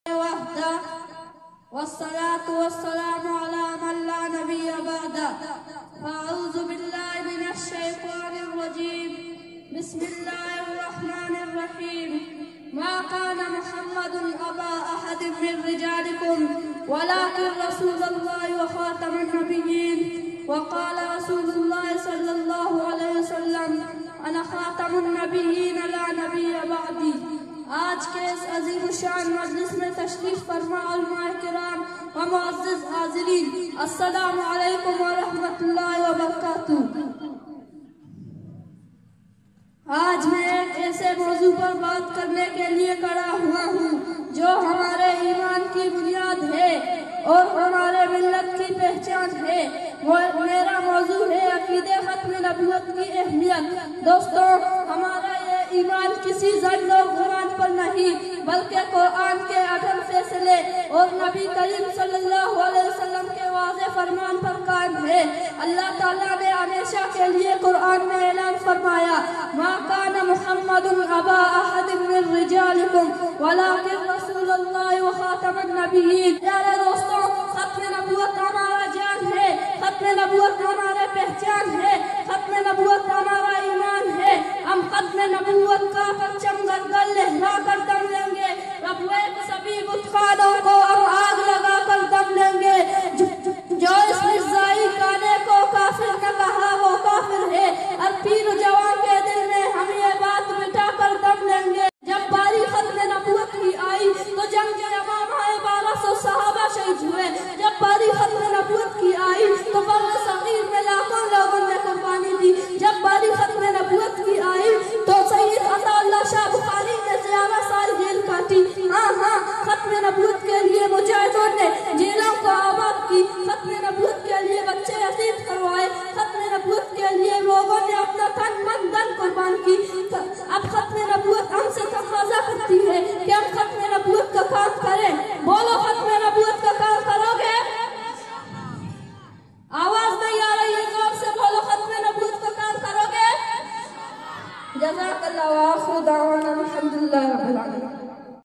وحده والصلاة والسلام على من لا نبي بعده فأعوذ بالله من الشيطان الرجيم بسم الله الرحمن الرحيم ما كان محمد أبا أحد من رجالكم ولكن رسول الله وخاتم النبيين وقال رسول الله صلى الله عليه وسلم أنا خاتم النبيين لا نبي بعدي۔ آج کے اس عظیم الشان مجلس میں تشریف فرما علماء کرام و معزز حاضرین، السلام علیکم ورحمۃ اللہ وبرکاتہ۔ آج میں ایک ایسے موضوع پر بات کرنے کے لیے کھڑا ہوا ہوں جو ہمارے ایمان کی بنیاد ہے اور ہمارے ملت کی پہچان ہے۔ میرا موضوع ہے عقیدہ ختم نبوت کی اہمیت۔ دوستوں، ہمارا یہ ایمان کسی ظن و گمان پر نہیں بلکہ قرآن کے اٹل فیصلے اور نبی کریم صلی اللہ علیہ وسلم کے واضح فرمان پر قائم ہے۔ اللہ تعالیٰ نے ہمیشہ کے لیے قرآن میں اعلان فرمایا، ما کان محمد ابا احد من رجالکم ولکن رسول اللہ وخاتم النبیین۔ پیارے دوستوں، ختم نبوت ہمارا جان ہے، ختم نبوت ہمارے پہچان ہے، ختم نبوت ہمارا ایمان ہے۔ ہم ختم نبوت کا پرچم گردن لہرا کر دم لیں گے، رب سبھی بت خانوں کو ہم آگ لگا کر دم لیں گے۔ جو اس مرزائی کانے کو کافر نہ کہا وہ کافر ہے، اور پیر جوان کے دل میں ہم یہ بات مٹا کر دم لیں گے۔ جب باری ختم نبوت کی آئی تو جنگ امام 1200 صحابہ شہید ہوئے۔ جب باری ختم نبوت کی آئی تو بر صغیر میں لاکھوں لوگوں نے قربانی دی۔ جب باری ختم نبوت کی آئی تو سید عطا اللہ شاہ بخاری نے 11 سال جیل کاٹی۔ ہاں، ختم نبوت کے لیے مجاہدوں نے جیلوں کو آباد کی، ختم نبوت کے لیے بچے عزیز کروائے، ختم نبوت کے لیے لوگوں نے اپنا تن من دن قربان کی۔ اب